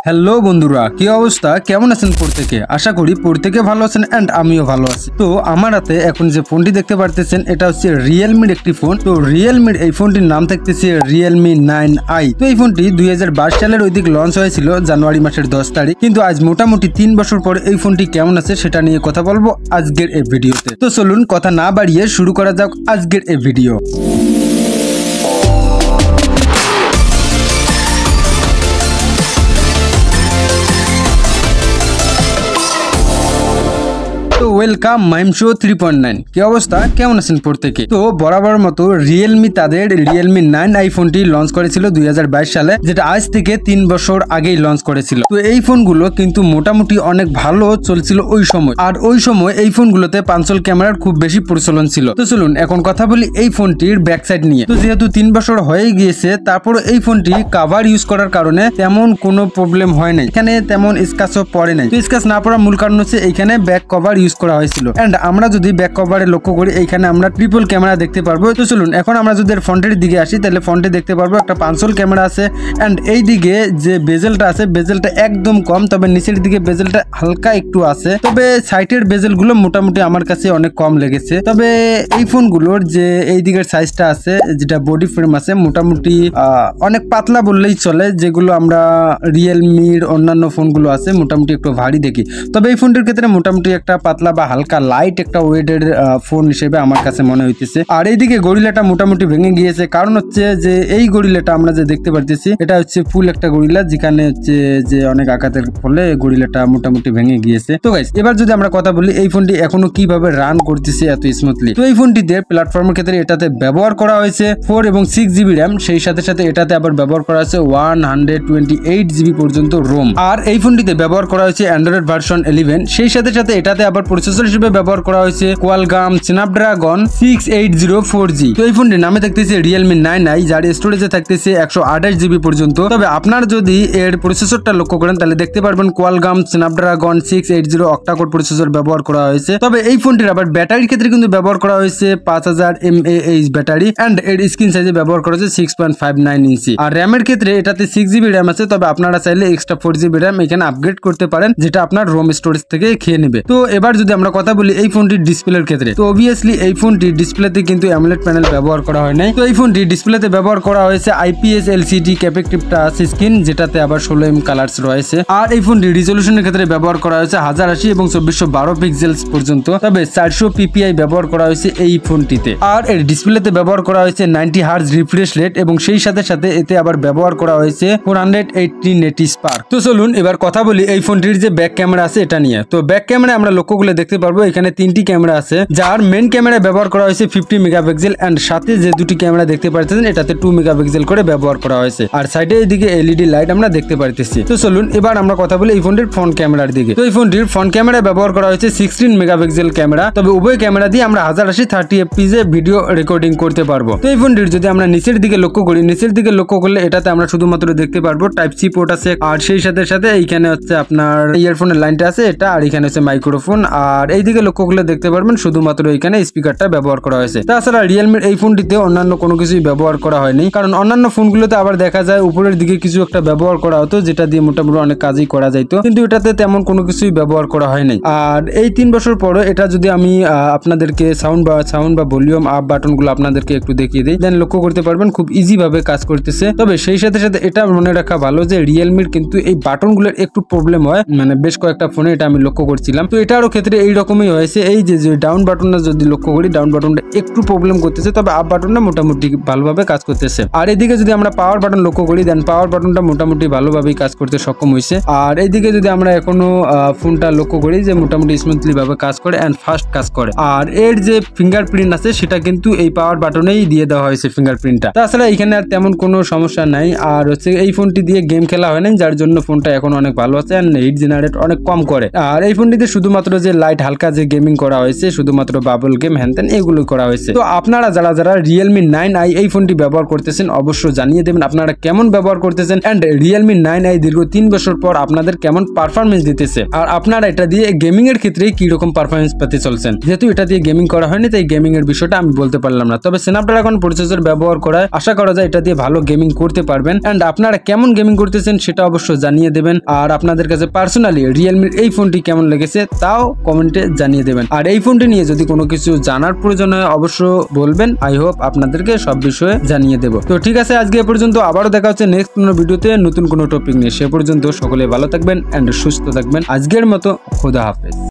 Hello বন্ধুরা, কি অবস্থা? কেমন আছেন প্রত্যেকে? আশা করি প্রত্যেকে ভালো আছেন এন্ড আমিও ভালো আছি। তো আমার হাতে এখন যে ফোনটি দেখতে পারতেছেন এটা হচ্ছে রিয়েলমির একটি ফোন। তো রিয়েলমির এই ফোনটির নাম থাকতেছে রিয়েলমি 9i। তো এই ফোনটি 2022 সালের ওই দিক লঞ্চ হয়েছিল জানুয়ারি মাসের 10 তারিখ। কিন্তু আজ মোটামুটি 3 বছর পর এই ফোনটি কেমন আছে সেটা নিয়ে কথা বলবো আজকের এই ভিডিওতে। তো চলুন কথা না বাড়িয়ে শুরু করা যাক আজকের এই ভিডিও। তো ওয়েলকাম মাইম শো 3.9। কি অবস্থা? কেমন আছেন প্রত্যেকে? তো বরাবর মতো রিয়েলমি তাদের রিয়েলমি 9i ফোনটি লঞ্চ করেছিল 2022 সালে, যেটা আজ থেকে 3 বছর আগেই লঞ্চ করেছিল। তো এই ফোনগুলো কিন্তু মোটামুটি অনেক ভালো চলছিল ওই সময়, আর ওই সময় এই ফোনগুলোতে পাঞ্চল ক্যামেরার খুব বেশি প্রচলন ছিল। তো চলুন এখন কথা বলি এই ফোনটির ব্যাক সাইড নিয়ে। তো যেহেতু 3 বছর হয়ে গিয়েছে, তারপর এই ফোনটি কাভার ইউজ করার কারণে তেমন কোনো প্রবলেম হয় নাই, এখানে তেমন স্ক্র্যাচও পড়ে নাই। তো স্ক্র্যাচ না পড়ার মূল কারণ হচ্ছে এইখানে ব্যাক কভার ইউজ করা হয়েছিল। এন্ড আমরা যদি ব্যাক কভারে লক্ষ্য করি, এইখানে আমরা ট্রিপল ক্যামেরা দেখতে পারবো। তো চলুন এখন আমরা যদি ফ্রন্টের দিকে আসি, তাহলে ফ্রন্টে দেখতে পারবো একটা পাঞ্চল ক্যামেরা আছে। এন্ড এই দিকে যে বেজেলটা আছে, বেজেলটা একদম কম, তবে নিচের দিকে বেজেলটা হালকা একটু আছে। তবে সাইডের বেজেল গুলো মোটামুটি আমার কাছে অনেক কম লেগেছে। তবে এই ফোনগুলোর যে এই দিকের সাইজটা আছে, যেটা বডি ফ্রেম আছে, মোটামুটি অনেক পাতলা বললেই চলে। যেগুলো আমরা রিয়েলমির অন্যান্য ফোনগুলো আছে মোটামুটি একটু ভারী দেখি, তবে এই ফোনটির ক্ষেত্রে মোটামুটি একটা পাতলা বা হালকা লাইট একটা ওয়েটের ফোন হিসেবে আমার কাছে মনে হইতেছে। আর এইদিকে গরিলাটা মোটামুটি ভেঙে গিয়েছে, কারণ হচ্ছে যে এই গরিলাটা আমরা যে দেখতে পারতেছি এটা হচ্ছে ফুল একটা গরিলা, যেখানে হচ্ছে যে অনেক আঘাতের ফলে গরিলাটা মোটামুটি ভেঙে গিয়েছে। তো গাইস, এবার যদি আমরা কথা বলি এই ফোনটি এখনো কিভাবে রান করতেছে এত স্মুথলি। তো এই ফোনটিতে প্ল্যাটফর্মের ক্ষেত্রে এটাতে ব্যবহার করা হয়েছে 4 এবং 6 জিবি র্যাম, সেই সাথে সাথে এটাতে আবার ব্যবহার করা হয়েছে 128 জিবি পর্যন্ত রোম। আর এই ফোনটিতে ব্যবহার করা হয়েছে অ্যান্ড্রয়েড ভার্সন 11, সেই সাথে সাথে এটাতে আবার প্রসেসর হিসেবে ব্যবহার করা হয়েছে কোয়ালকম স্ন্যাপড্রাগন 6804G। তো এই ফোনটির নামে থাকতেছে রিয়েলমি 9i, যার স্টোরেজে থাকতেছে 128 জিবি পর্যন্ত। তবে আপনার যদি এর প্রসেসরটা লক্ষ্য করেন তাহলে দেখতে পারবেন কোয়ালকম স্ন্যাপড্রাগন 680 অক্টাকোর প্রসেসর ব্যবহার করা হয়েছে। তবে এই ফোনটির আবার ব্যাটারির ক্ষেত্রে কিন্তু ব্যবহার করা হয়েছে 5000 mAh ব্যাটারি, এন্ড এর স্ক্রিন সাইজে ব্যবহার করা হয়েছে 6.59 ইঞ্চি। আর র্যামের ক্ষেত্রে এটাতে 6 জিবি র্যাম আছে, তবে আপনারা চাইলে এক্সট্রা 4 জিবি র্যাম এখানে আপগ্রেড করতে পারেন, যেটা আপনার রোম স্টোরেজ থেকে খেয়ে নেবে। তো এবার যদি আমরা কথা বলি এই ফোনটির ডিসপ্লের ক্ষেত্রে, তো অবভিয়াসলি এই ফোনটির ডিসপ্লেতে কিন্তু অ্যামোলেড প্যানেল ব্যবহার করা হয় নাই। তো এই ফোনটির ডিসপ্লেতে ব্যবহার করা হয়েছে IPS LCD ক্যাপেটিভ টাচ স্ক্রিন, যেটাতে আবার 16 কালারস রয়েছে। আর এই ফোনটির রিজলিউশনের ক্ষেত্রে ব্যবহার করা হয়েছে 1080 এবং 2412 পিক্সেলস পর্যন্ত, তবে 400 ppi ব্যবহার করা হয়েছে এই ফোনটিতে। আর এর ডিসপ্লেতে ব্যবহার করা হয়েছে 90 হার্জ রিফ্রেশ রেট, এবং সেই সাথে সাথে এতে আবার ব্যবহার করা হয়েছে 480 নেটি স্পার্ক। তো চলুন এবার কথা বলি এই ফোনটির যে ব্যাক ক্যামেরা আছে এটা নিয়ে। তো ব্যাক ক্যামেরা আমরা লক্ষ্য করলে দেখতে পারবো এখানে 3টি ক্যামেরা আছে, যার মেন ক্যামেরায় ব্যবহার করা হয়েছে 50 মেগাপিক্সেল, এন্ড সাথে যে দুটি ক্যামেরা দেখতে পাচ্ছেন এটাতে 2 মেগাপিক্সেল করে ব্যবহার করা হয়েছে। আর সাইডে এদিকে LED লাইট আমরা দেখতে পারতেছি। তো চলুন এবার আমরা কথা বলি এই ফোনটির ফ্রন্ট ক্যামেরার দিকে। তো এই ফোনটির ফ্রন্ট ক্যামেরায় ব্যবহার করা হয়েছে 16 মেগাপিক্সেল ক্যামেরা, তবে উভয় ক্যামেরা দিয়ে আমরা 1080 30fps এ ভিডিও রেকর্ডিং করতে পারবো। তো এই ফোনটির যদি আমরা নিচের দিকে লক্ষ্য করি, নিচের দিকে লক্ষ্য করলে এটাতে আমরা শুধুমাত্র দেখতে পারবো টাইপ সি পোর্ট আছে, আর সেই সাথে সাথে এইখানে হচ্ছে আপনার ইয়ারফোনের লাইনটা আছে এটা, আর এখানে হচ্ছে মাইক্রোফোন। আর এই দিকে লক্ষ্য করলে দেখতে পারবেন শুধুমাত্র এখানে স্পিকারটা ব্যবহার করা হয়েছে। তাছাড়া রিয়েলমির এই ফোনটিতে অন্যান্য কোনো কিছুই ব্যবহার করা হয়নি, কারণ অন্যান্য ফোনগুলোতে আবার দেখা যায় উপরের দিকে কিছু একটা ব্যবহার করা হতো, যেটা দিয়ে মোটামুটি অনেক কাজই করা যাইতো, কিন্তু এটাতে তেমন কোনো কিছুই ব্যবহার করা হয় নাই। আর এই 3 বছর পরে এটা যদি আমি আপনাদেরকে সাউন্ড বা ভলিউম আপ বাটন গুলো আপনাদেরকে একটু দেখিয়ে দিই, দেন লক্ষ্য করতে পারবেন খুব ইজি ভাবে কাজ করতেছে। তবে সেই সাথে সাথে এটা মনে রাখা ভালো যে রিয়েলমির কিন্তু এই বাটন গুলোর একটু প্রবলেম হয়, মানে বেশ কয়েকটা ফোনে এটা আমি লক্ষ্য করছিলাম। তো এটারও ক্ষেত্রে এইরকমই হয়েছে, এই যে ডাউন বাটনটা যদি লক্ষ্য করি, ডাউন বাটনটা একটু প্রবলেম করতেছে, তবে আপ বাটনটা মোটামুটি ভালোভাবে কাজ করতেছে। আর এদিকে যদি আমরা পাওয়ার বাটন লক্ষ্য করি, দেন পাওয়ার বাটনটা মোটামুটি ভালোভাবেই কাজ করতে সক্ষম হয়েছে। আর এইদিকে যদি আমরা এখনো ফোনটা লক্ষ্য করি যে মোটামুটি স্মুথলি ভাবে কাজ করে এন্ড ফাস্ট কাজ করে। আর এর যে ফিঙ্গারপ্রিন্ট আছে সেটা কিন্তু এই পাওয়ার বাটনেই দিয়ে দেওয়া হয়েছে ফিঙ্গারপ্রিন্টটা। তাছাড়া এখানে আর তেমন কোনো সমস্যা নাই। আর হচ্ছে এই ফোনটি দিয়ে গেম খেলা হয় না, যার জন্য ফোনটা এখন অনেক ভালো আছে এন্ড হিট জেনারেট অনেক কম করে। আর এই ফোনটিতে শুধুমাত্র যে লাইট হালকা যে গেমিং করা হয়েছে, শুধুমাত্র বাবল গেম হ্যানতেন এগুলো করা হয়েছে। তো আপনারা যারা যারা Realme 9i এই ফোনটি ব্যবহার করতেছেন অবশ্যই জানিয়ে দেবেন আপনারা কেমন ব্যবহার করতেছেন এন্ড Realme 9i দীর্ঘ 3 বছর পর আপনাদের কেমন পারফরমেন্স দিতেছে, আর আপনারা এটা দিয়ে গেমিং এর ক্ষেত্রে কি রকম পারফরমেন্স পেতে চলছেন। যেহেতু এটা দিয়ে গেমিং করা হয়নি তাই গেমিং এর বিষয়টা আমি বলতে পারলাম না, তবে স্ন্যাপড্রাগন প্রসেসর ব্যবহার করায় আশা করা যায় এটা দিয়ে ভালো গেমিং করতে পারবেন। এন্ড আপনারা কেমন গেমিং করতেছেন সেটা অবশ্যই জানিয়ে দেবেন, আর আপনাদের কাছে পার্সোনালি Realme এই ফোনটি কেমন লেগেছে তাও কমেন্টে জানিয়ে দেবেন। আর এই ফোনটি নিয়ে যদি কোনো কিছু জানার প্রয়োজন হয় অবশ্যই বলবেন, আই হোপ আপনাদেরকে সব বিষয়ে জানিয়ে দেব। তো ঠিক আছে, আজকে এ পর্যন্ত, আবারও দেখা হচ্ছে নেক্সট কোনো ভিডিওতে নতুন কোনো টপিক নিয়ে। সে পর্যন্ত সকলে ভালো থাকবেন এন্ড সুস্থ থাকবেন। আজকের মতো খোদা হাফেজ।